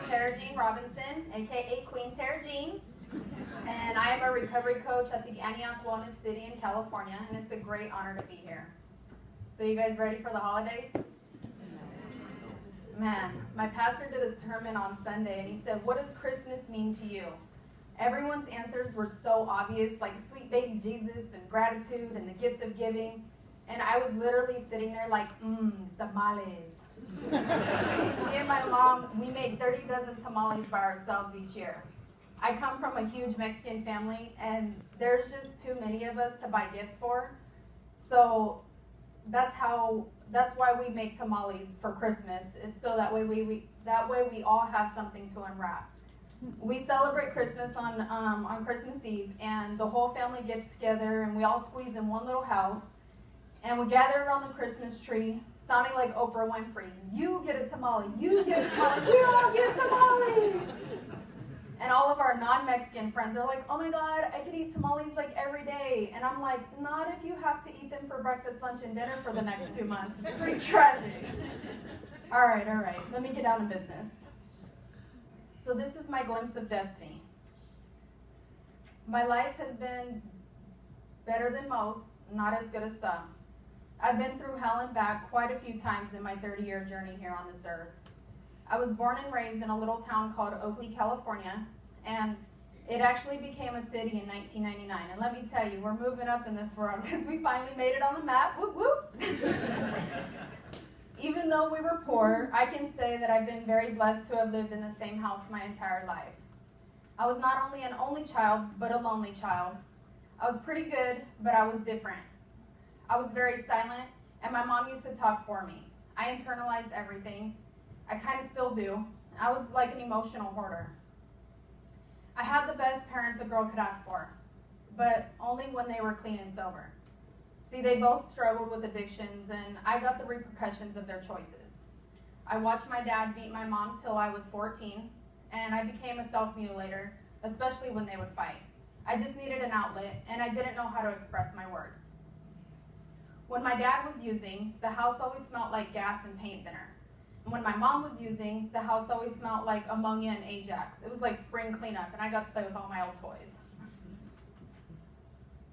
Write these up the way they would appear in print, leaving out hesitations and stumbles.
Tara Jean Robinson, aka Queen Tara Jean, and I am a recovery coach at the Antioch Wellness City in California, and it's a great honor to be here. So you guys ready for the holidays? Man, my pastor did a sermon on Sunday, and he said, "What does Christmas mean to you?" Everyone's answers were so obvious, like sweet baby Jesus and gratitude and the gift of giving. And I was literally sitting there like, tamales. Me and my mom, we make 30 dozen tamales by ourselves each year. I come from a huge Mexican family, and there's just too many of us to buy gifts for. So that's why we make tamales for Christmas. It's so that way we all have something to unwrap. We celebrate Christmas on Christmas Eve, and the whole family gets together, and we all squeeze in one little house, and we gather around the Christmas tree, sounding like Oprah Winfrey. You get a tamale, you get a tamale, we all get tamales! And all of our non-Mexican friends are like, "Oh my God, I could eat tamales like every day." And I'm like, "Not if you have to eat them for breakfast, lunch, and dinner for the next 2 months. It's pretty tragic." All right, let me get down to business. So this is my glimpse of destiny. My life has been better than most, not as good as some. I've been through hell and back quite a few times in my 30-year journey here on this earth. I was born and raised in a little town called Oakley, California, and it actually became a city in 1999. And let me tell you, we're moving up in this world because we finally made it on the map. Whoop, whoop. Even though we were poor, I can say that I've been very blessed to have lived in the same house my entire life. I was not only an only child, but a lonely child. I was pretty good, but I was different. I was very silent, and my mom used to talk for me. I internalized everything. I kind of still do. I was like an emotional hoarder. I had the best parents a girl could ask for, but only when they were clean and sober. See, they both struggled with addictions, and I got the repercussions of their choices. I watched my dad beat my mom till I was 14, and I became a self-mutilator, especially when they would fight. I just needed an outlet, and I didn't know how to express my words. When my dad was using, the house always smelled like gas and paint thinner. And when my mom was using, the house always smelled like ammonia and Ajax. It was like spring cleanup, and I got to play with all my old toys.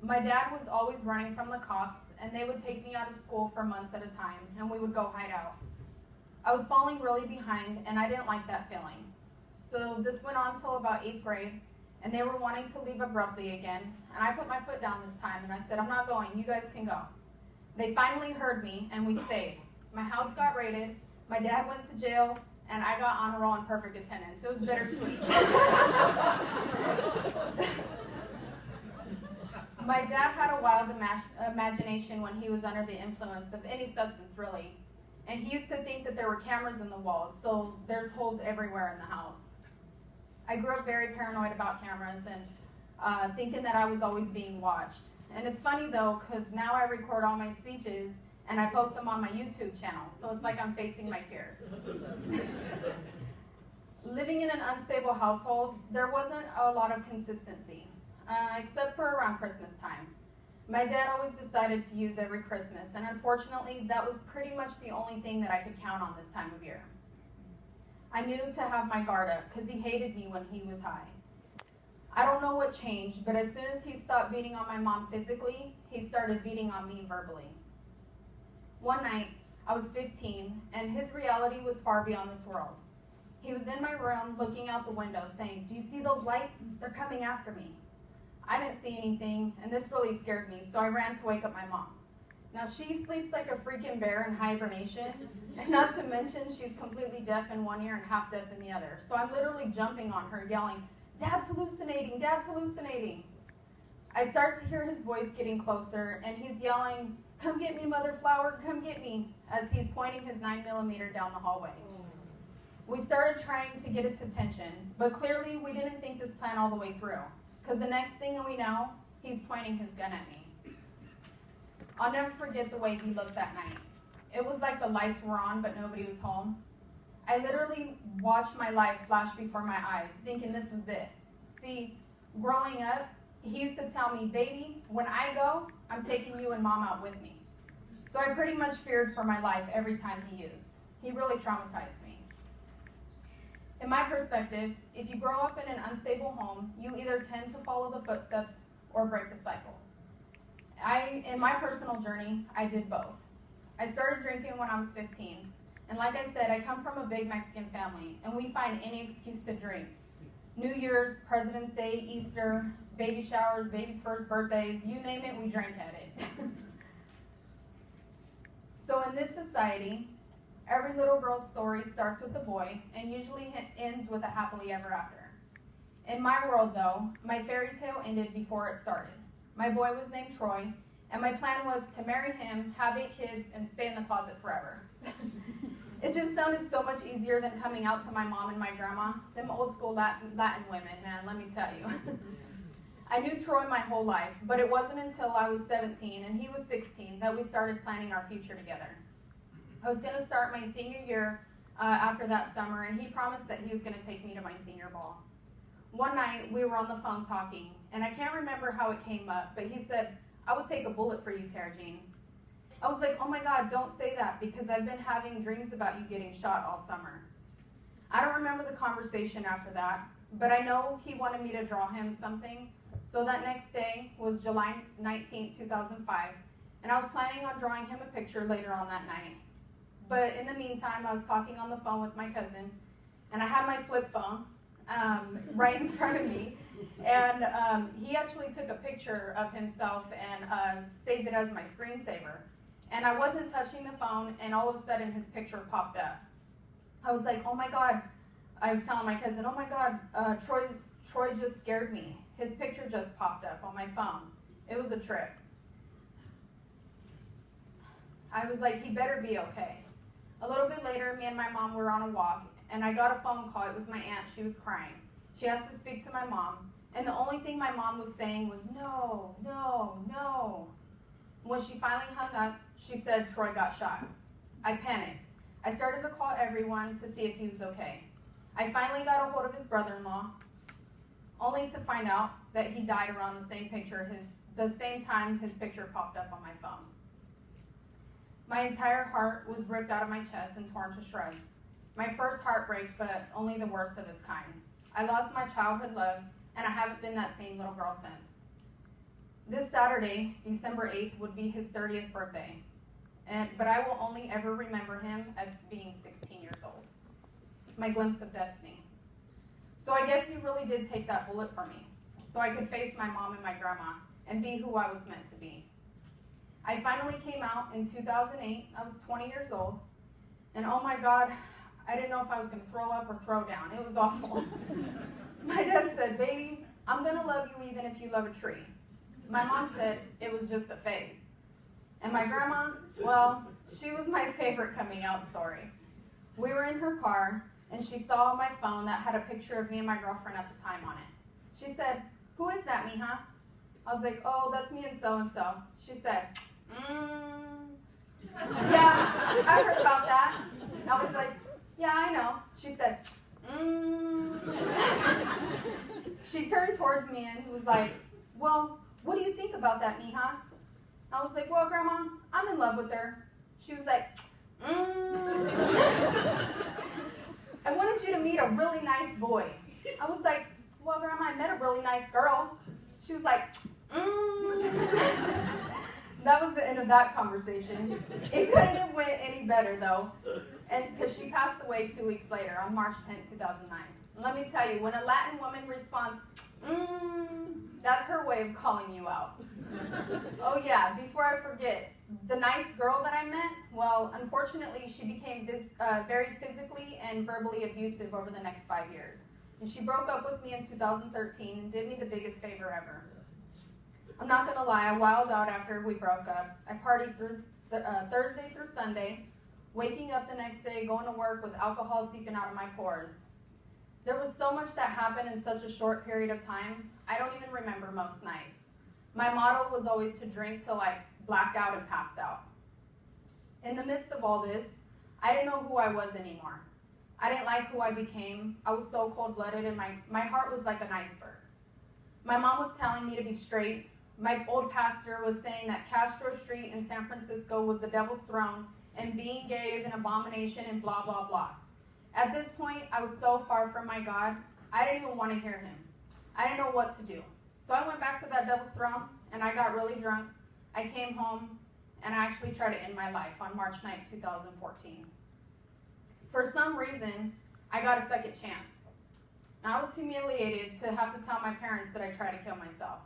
My dad was always running from the cops, and they would take me out of school for months at a time, and we would go hide out. I was falling really behind, and I didn't like that feeling. So this went on till about 8th grade, and they were wanting to leave abruptly again, and I put my foot down this time, and I said, "I'm not going, you guys can go." They finally heard me, and we stayed. My house got raided, my dad went to jail, and I got honor roll and perfect attendance. It was bittersweet. My dad had a wild imagination when he was under the influence of any substance, really. And he used to think that there were cameras in the walls, so there's holes everywhere in the house. I grew up very paranoid about cameras and thinking that I was always being watched. And it's funny, though, because now I record all my speeches and I post them on my YouTube channel, so it's like I'm facing my fears. Living in an unstable household, there wasn't a lot of consistency. Except for around Christmas time. My dad always decided to use every Christmas, and unfortunately, that was pretty much the only thing that I could count on this time of year. I knew to have my guard up, because he hated me when he was high. I don't know what changed, but as soon as he stopped beating on my mom physically, he started beating on me verbally. One night, I was 15, and his reality was far beyond this world. He was in my room, looking out the window, saying, "Do you see those lights? They're coming after me." I didn't see anything, and this really scared me, so I ran to wake up my mom. Now, she sleeps like a freaking bear in hibernation, and not to mention she's completely deaf in one ear and half deaf in the other. So I'm literally jumping on her, yelling, "Dad's hallucinating, Dad's hallucinating." I start to hear his voice getting closer, and he's yelling, "Come get me, Mother Flower, come get me," as he's pointing his 9mm down the hallway. We started trying to get his attention, but clearly we didn't think this plan all the way through. Because the next thing we know, he's pointing his gun at me. I'll never forget the way he looked that night. It was like the lights were on, but nobody was home. I literally watched my life flash before my eyes, thinking this was it. See, growing up, he used to tell me, "Baby, when I go, I'm taking you and Mom out with me." So I pretty much feared for my life every time he used. He really traumatized me. In In my perspective, if you grow up in an unstable home, you either tend to follow the footsteps or break the cycle. In my personal journey, I did both. I started drinking when I was 15. And like I said, I come from a big Mexican family, and we find any excuse to drink. New Year's, President's Day, Easter, baby showers, baby's first birthdays, you name it, we drank at it. So in this society, every little girl's story starts with a boy and usually ends with a happily ever after. In my world, though, my fairy tale ended before it started. My boy was named Troy, and my plan was to marry him, have 8 kids, and stay in the closet forever. It just sounded so much easier than coming out to my mom and my grandma. Them old school Latin women, man, let me tell you. I knew Troy my whole life, but it wasn't until I was 17 and he was 16 that we started planning our future together. I was going to start my senior year after that summer, and he promised that he was going to take me to my senior ball. One night, we were on the phone talking, and I can't remember how it came up, but he said, "I would take a bullet for you, Tara Jean." I was like, "Oh my God, don't say that, because I've been having dreams about you getting shot all summer." I don't remember the conversation after that, but I know he wanted me to draw him something. So that next day was July 19, 2005, and I was planning on drawing him a picture later on that night. But in the meantime, I was talking on the phone with my cousin, and I had my flip phone right in front of me, and he actually took a picture of himself and saved it as my screensaver. And I wasn't touching the phone, and all of a sudden his picture popped up. I was like, "Oh my God," I was telling my cousin, "Oh my God, Troy just scared me. His picture just popped up on my phone." It was a trip. I was like, "He better be okay." A little bit later, me and my mom were on a walk, and I got a phone call. It was my aunt. She was crying. She asked to speak to my mom, and the only thing my mom was saying was, "No, no, no." When she finally hung up, she said Troy got shot. I panicked. I started to call everyone to see if he was okay. I finally got a hold of his brother-in-law, only to find out that he died around the same time his picture popped up on my phone. My entire heart was ripped out of my chest and torn to shreds. My first heartbreak, but only the worst of its kind. I lost my childhood love, and I haven't been that same little girl since. This Saturday, December 8th, would be his 30th birthday, but I will only ever remember him as being 16 years old. My glimpse of destiny. So I guess he really did take that bullet for me, so I could face my mom and my grandma and be who I was meant to be. I finally came out in 2008. I was 20 years old, and oh my God, I didn't know if I was going to throw up or throw down. It was awful. My dad said, "Baby, I'm going to love you even if you love a tree." My mom said it was just a phase. And my grandma, well, she was my favorite coming out story. We were in her car, and she saw my phone that had a picture of me and my girlfriend at the time on it. She said, "Who is that, mija?" I was like, "Oh, that's me and so-and-so." She said, "Yeah, I heard about that." I was like, "Yeah, I know." She said, She turned towards me and was like, "Well, what do you think about that, mija?" I was like, "Well, Grandma, I'm in love with her." She was like, "I wanted you to meet a really nice boy." I was like, "Well, Grandma, I met a really nice girl." She was like, That was the end of that conversation. It couldn't have went any better, though, and because she passed away 2 weeks later on March 10, 2009. And let me tell you, when a Latin woman responds, that's her way of calling you out. Oh yeah, before I forget, the nice girl that I met, well, unfortunately, she became very physically and verbally abusive over the next 5 years. And she broke up with me in 2013 and did me the biggest favor ever. I'm not going to lie, I wilded out after we broke up. I partied through Thursday through Sunday, waking up the next day, going to work with alcohol seeping out of my pores. There was so much that happened in such a short period of time, I don't even remember most nights. My motto was always to drink till I blacked out and passed out. In the midst of all this, I didn't know who I was anymore. I didn't like who I became. I was so cold-blooded, and my heart was like an iceberg. My mom was telling me to be straight. My old pastor was saying that Castro Street in San Francisco was the devil's throne, and being gay is an abomination, and blah, blah, blah. At this point, I was so far from my God, I didn't even want to hear him. I didn't know what to do. So I went back to that devil's throne, and I got really drunk. I came home, and I actually tried to end my life on March 9th, 2014. For some reason, I got a second chance. Now, I was humiliated to have to tell my parents that I tried to kill myself.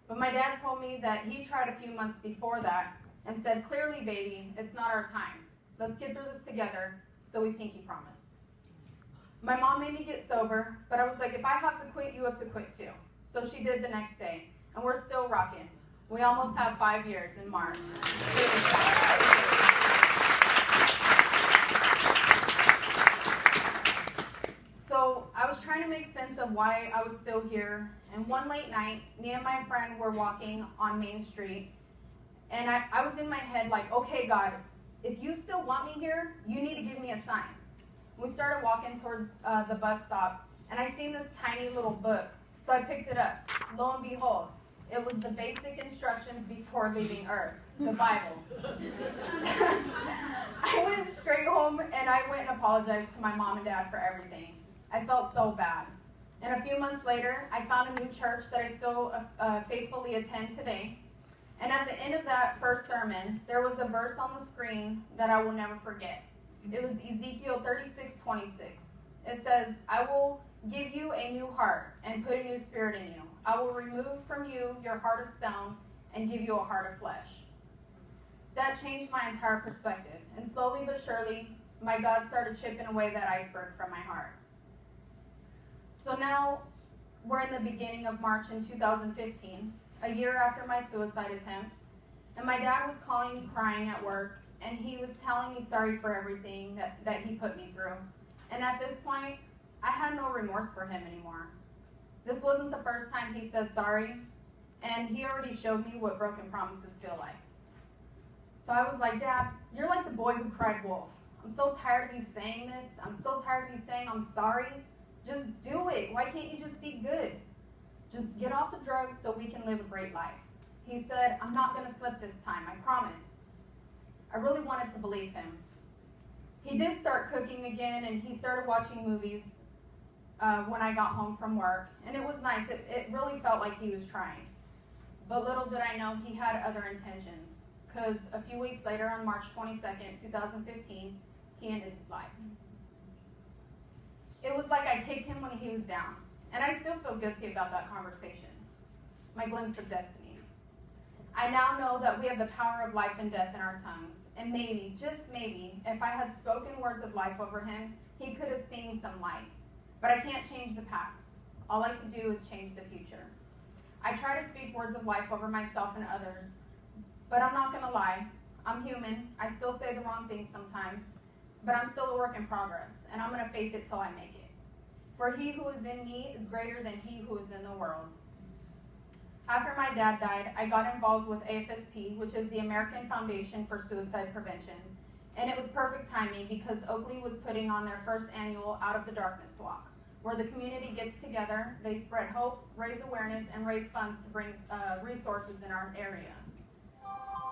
But my dad told me that he tried a few months before that and said, "Clearly, baby, it's not our time. Let's get through this together," so we pinky promised. My mom made me get sober, but I was like, if I have to quit, you have to quit too. So she did the next day, and we're still rocking. We almost have 5 years in March. So I was trying to make sense of why I was still here, and one late night, me and my friend were walking on Main Street, and I was in my head like, okay, God, if you still want me here, you need to give me a sign. We started walking towards the bus stop, and I seen this tiny little book, so I picked it up. Lo and behold, it was the basic instructions before leaving Earth, the Bible. I went straight home, and I went and apologized to my mom and dad for everything. I felt so bad. And a few months later, I found a new church that I still faithfully attend today. And at the end of that first sermon, there was a verse on the screen that I will never forget. It was Ezekiel 36:26. It says, "I will give you a new heart and put a new spirit in you. I will remove from you your heart of stone and give you a heart of flesh." That changed my entire perspective. And slowly but surely, my God started chipping away that iceberg from my heart. So now we're in the beginning of March in 2015, a year after my suicide attempt. And my dad was calling me crying at work. And he was telling me sorry for everything that he put me through. And at this point, I had no remorse for him anymore. This wasn't the first time he said sorry, and he already showed me what broken promises feel like. So I was like, "Dad, you're like the boy who cried wolf. I'm so tired of you saying this. I'm so tired of you saying I'm sorry. Just do it. Why can't you just be good? Just get off the drugs so we can live a great life." He said, "I'm not going to slip this time, I promise." I really wanted to believe him. He did start cooking again, and he started watching movies when I got home from work, and it was nice. It really felt like he was trying. But little did I know he had other intentions, because a few weeks later, on March 22nd, 2015, he ended his life. It was like I kicked him when he was down, and I still feel guilty about that conversation. My glimpse of destiny. I now know that we have the power of life and death in our tongues, and maybe, just maybe, if I had spoken words of life over him, he could have seen some light. But I can't change the past. All I can do is change the future. I try to speak words of life over myself and others, but I'm not going to lie. I'm human. I still say the wrong things sometimes, but I'm still a work in progress, and I'm going to faith it till I make it. For he who is in me is greater than he who is in the world. After my dad died, I got involved with AFSP, which is the American Foundation for Suicide Prevention. And it was perfect timing because Oakley was putting on their first annual Out of the Darkness Walk, where the community gets together, they spread hope, raise awareness, and raise funds to bring resources in our area.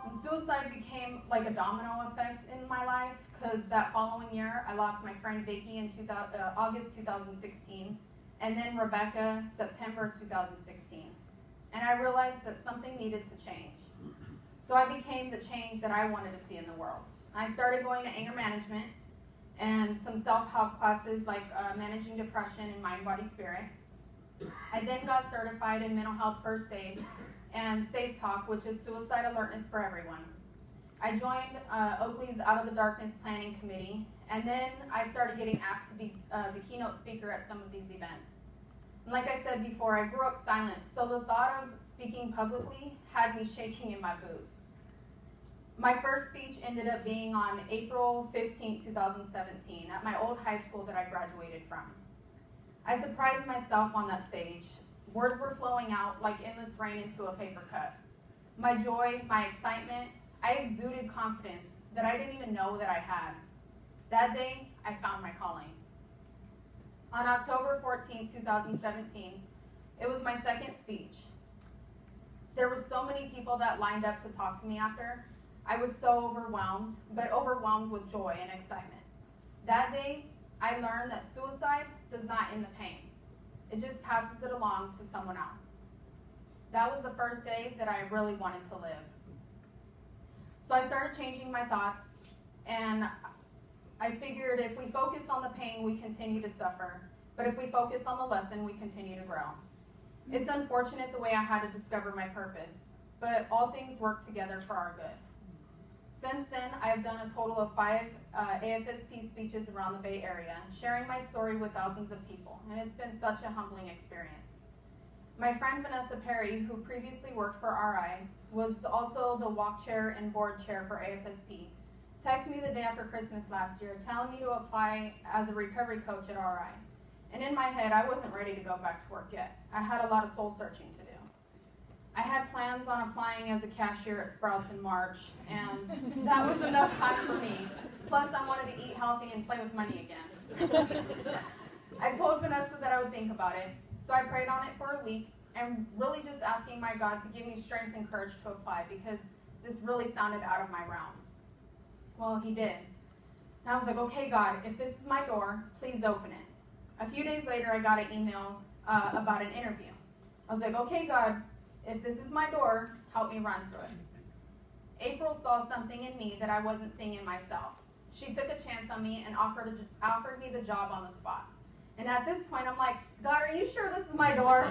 And suicide became like a domino effect in my life because that following year, I lost my friend Vicky in August 2016, and then Rebecca, September 2016. And I realized that something needed to change. So I became the change that I wanted to see in the world. I started going to anger management and some self-help classes like managing depression and mind, body, spirit. I then got certified in mental health first aid and Safe Talk, which is suicide alertness for everyone. I joined Oakley's Out of the Darkness Planning Committee, and then I started getting asked to be the keynote speaker at some of these events. And like I said before, I grew up silent, so the thought of speaking publicly had me shaking in my boots. My first speech ended up being on April 15, 2017, at my old high school that I graduated from. I surprised myself on that stage. Words were flowing out like endless rain into a paper cup. My joy, my excitement, I exuded confidence that I didn't even know that I had. That day, I found my calling. On October 14, 2017, it was my second speech. There were so many people that lined up to talk to me after. I was so overwhelmed, but overwhelmed with joy and excitement. That day, I learned that suicide does not end the pain. It just passes it along to someone else. That was the first day that I really wanted to live. So I started changing my thoughts, and I figured if we focus on the pain, we continue to suffer. But if we focus on the lesson, we continue to grow. It's unfortunate the way I had to discover my purpose, but all things work together for our good. Since then, I have done a total of 5 AFSP speeches around the Bay Area, sharing my story with thousands of people, and it's been such a humbling experience. My friend Vanessa Perry, who previously worked for RI, was also the walk chair and board chair for AFSP, texted me the day after Christmas last year, telling me to apply as a recovery coach at RI. And in my head, I wasn't ready to go back to work yet. I had a lot of soul searching to do. I had plans on applying as a cashier at Sprouts in March, and that was enough time for me. Plus, I wanted to eat healthy and play with money again. I told Vanessa that I would think about it, so I prayed on it for a week and really just asking my God to give me strength and courage to apply because this really sounded out of my realm. Well, he did. And I was like, okay, God, if this is my door, please open it. A few days later, I got an email about an interview. I was like, okay, God, if this is my door, help me run through it. April saw something in me that I wasn't seeing in myself. She took a chance on me and offered me the job on the spot. And at this point, I'm like, God, are you sure this is my door?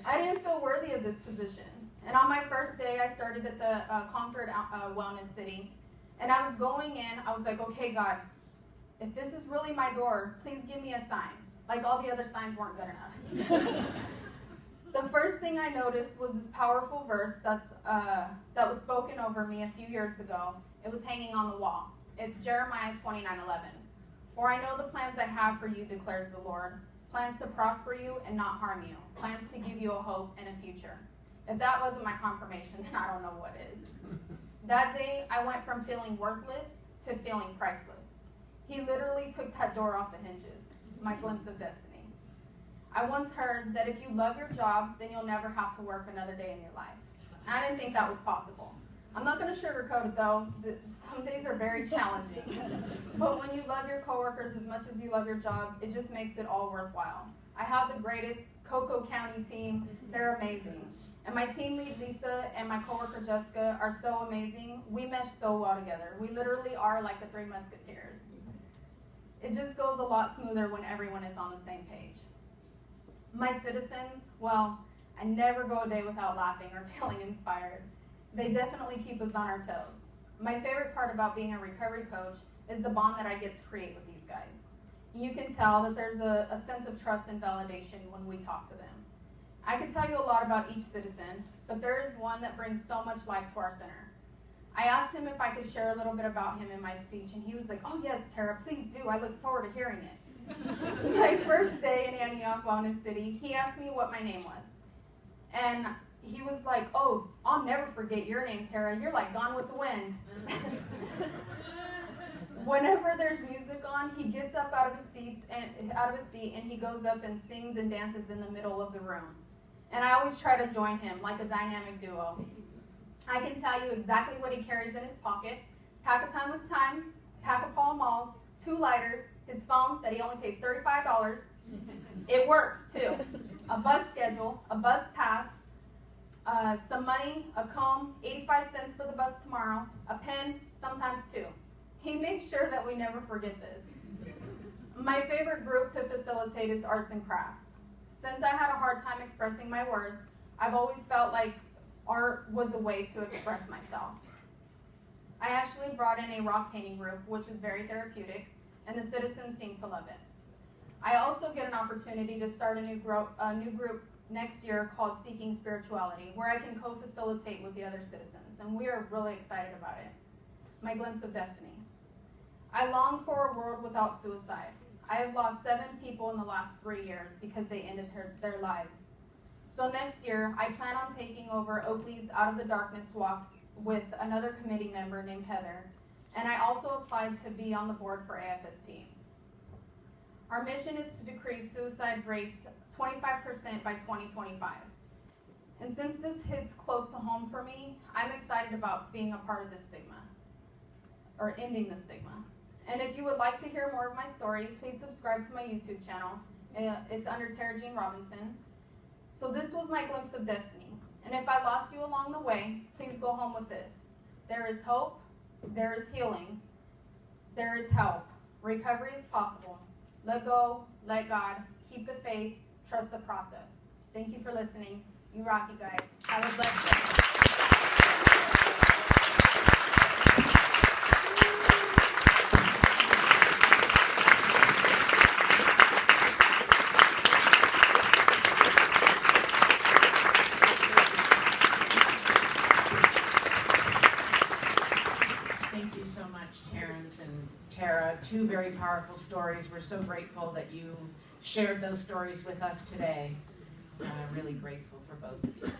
I didn't feel worthy of this position. And on my first day, I started at the Concord Wellness City. And I was going in, I was like, okay, God, if this is really my door, please give me a sign. Like all the other signs weren't good enough. The first thing I noticed was this powerful verse that was spoken over me a few years ago. It was hanging on the wall. It's Jeremiah 29:11. For I know the plans I have for you, declares the Lord. Plans to prosper you and not harm you. Plans to give you a hope and a future. If that wasn't my confirmation, then I don't know what is. That day, I went from feeling worthless to feeling priceless. He literally took that door off the hinges. My glimpse of destiny. I once heard that if you love your job, then you'll never have to work another day in your life. I didn't think that was possible. I'm not going to sugarcoat it though. Some days are very challenging. But when you love your coworkers as much as you love your job, it just makes it all worthwhile. I have the greatest Cocoa County team. They're amazing. And my team lead, Lisa, and my coworker, Jessica, are so amazing. We mesh so well together. We literally are like the 3 Musketeers. It just goes a lot smoother when everyone is on the same page. My citizens, well, I never go a day without laughing or feeling inspired. They definitely keep us on our toes. My favorite part about being a recovery coach is the bond that I get to create with these guys. You can tell that there's a sense of trust and validation when we talk to them. I could tell you a lot about each citizen, but there is one that brings so much life to our center. I asked him if I could share a little bit about him in my speech, and he was like, oh yes, Tara, please do. I look forward to hearing it. My first day in Antioch Wellness City, he asked me what my name was. And he was like, oh, I'll never forget your name, Tara. You're like Gone with the Wind. Whenever there's music on, he gets up out of his seat and he goes up and sings and dances in the middle of the room. And I always try to join him like a dynamic duo. I can tell you exactly what he carries in his pocket: pack of Timeless Times, pack of Pall Malls, 2 lighters, his phone that he only pays $35. It works too. A bus schedule, a bus pass, some money, a comb, 85 cents for the bus tomorrow, a pen, sometimes 2. He makes sure that we never forget this. My favorite group to facilitate is arts and crafts. Since I had a hard time expressing my words, I've always felt like art was a way to express myself. I actually brought in a rock painting group, which is very therapeutic, and the citizens seem to love it. I also get an opportunity to start a new group next year called Seeking Spirituality, where I can co-facilitate with the other citizens, and we are really excited about it. My glimpse of destiny. I long for a world without suicide. I have lost 7 people in the last 3 years because they ended their lives. So next year, I plan on taking over Oakley's Out of the Darkness Walk with another committee member named Heather, and I also applied to be on the board for AFSP. Our mission is to decrease suicide rates 25% by 2025. And since this hits close to home for me, I'm excited about being a part of this stigma, or ending the stigma. And if you would like to hear more of my story, please subscribe to my YouTube channel. It's under Tara Jean Robinson. So this was my glimpse of destiny. And if I lost you along the way, please go home with this. There is hope. There is healing. There is help. Recovery is possible. Let go. Let God. Keep the faith. Trust the process. Thank you for listening. You rock, you guys. Have a blessed day. Thank you so much, Terrence and Tara. Two very powerful stories. We're so grateful that you shared those stories with us today. Really grateful for both of you.